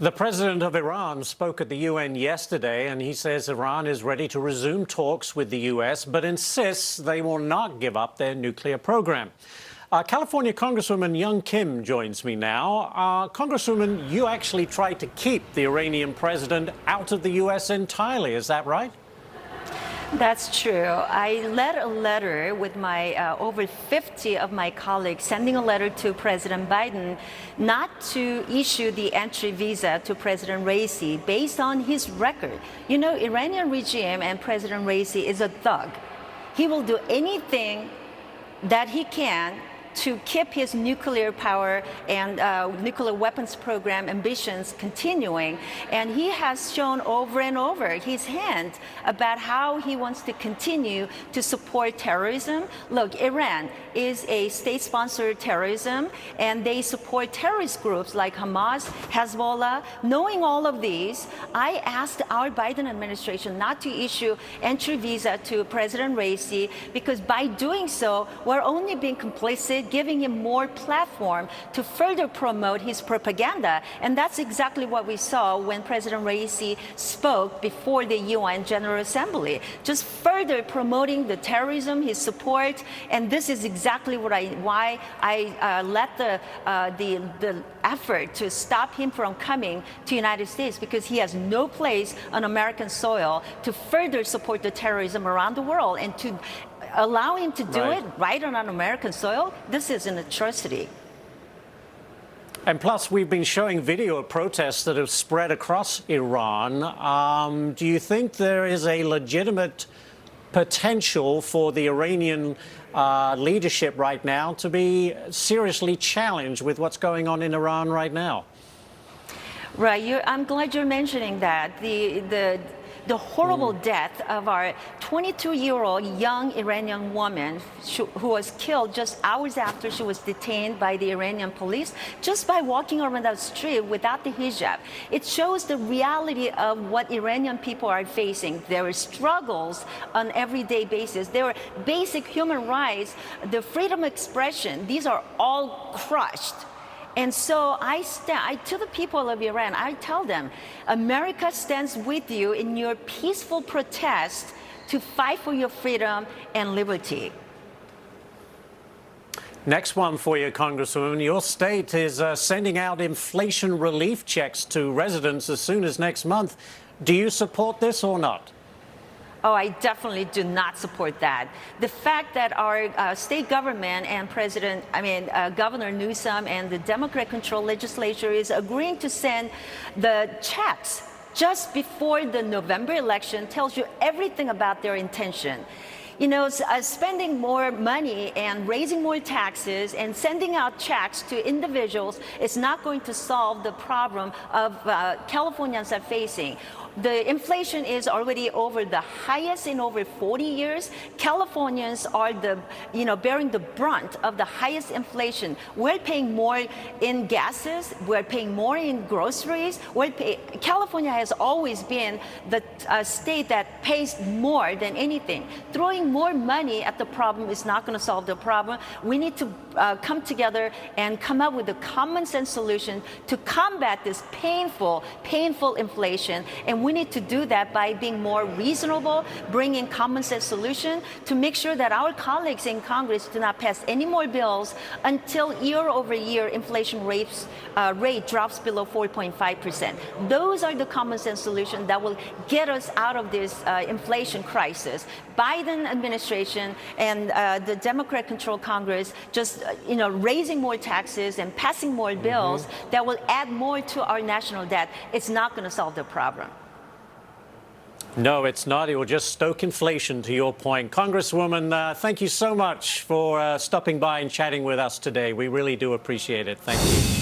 The president of Iran spoke at the UN yesterday, and he says Iran is ready to resume talks with the U.S., but insists they will not give up their nuclear program. California Congresswoman Young Kim joins me now. Congresswoman, you actually tried to keep the Iranian president out of the U.S. entirely. Is that right? That's true. I led a letter with my over 50 of my colleagues, sending a letter to President Biden not to issue the entry visa to President Raisi based on his record. You know, Iranian regime and President Raisi is a thug. He will do anything that he can to keep his nuclear power and nuclear weapons program ambitions continuing. And he has shown over and over his hand about how he wants to continue to support terrorism. Look, Iran is a state-sponsored terrorism, and they support terrorist groups like Hamas, Hezbollah. Knowing all of these, I asked our Biden administration not to issue entry visa to President Raisi, because by doing so, we're only being complicit, giving him more platform to further promote his propaganda. And that's exactly what we saw when President Raisi spoke before the UN General Assembly, just further promoting the terrorism, his support. And this is exactly why I led the effort to stop him from coming to the United States, because he has no place on American soil to further support the terrorism around the world. And to allow him to do it right on American soil, this is an atrocity. And plus, we've been showing video of protests that have spread across Iran. Do you think there is a legitimate potential for the Iranian leadership right now to be seriously challenged with what's going on in Iran right now? Right. I'm glad you're mentioning that. The horrible death of our 22-year-old young Iranian woman who was killed just hours after she was detained by the Iranian police just by walking around the street without the hijab. It shows the reality of what Iranian people are facing. There are struggles on an everyday basis. There are basic human rights, the freedom of expression. These are all crushed. And so to the people of Iran, I tell them, America stands with you in your peaceful protest to fight for your freedom and liberty. Next one for you, Congresswoman. Your state is sending out inflation relief checks to residents as soon as next month. Do you support this or not? Oh, I definitely do not support that. The fact that our state government and Governor Newsom and the Democrat-controlled legislature is agreeing to send the checks just before the November election tells you everything about their intention. You know, spending more money and raising more taxes and sending out checks to individuals is not going to solve the problem of Californians are facing. The inflation is already over the highest in over 40 years. Californians are bearing the brunt of the highest inflation. We're paying more in gases. We're paying more in groceries. California has always been the state that pays more than anything. Throwing more money at the problem is not going to solve the problem. We need to come together and come up with a common sense solution to combat this painful inflation. And we need to do that by being more reasonable, bringing common sense solution to make sure that our colleagues in Congress do not pass any more bills until year-over-year inflation rate drops below 4.5%. Those are the common sense solutions that will get us out of this inflation crisis. Biden administration and the Democrat-controlled Congress just raising more taxes and passing more bills that will add more to our national debt. It's not going to solve the problem. No, it's not. It will just stoke inflation, to your point. Congresswoman, thank you so much for stopping by and chatting with us today. We really do appreciate it. Thank you.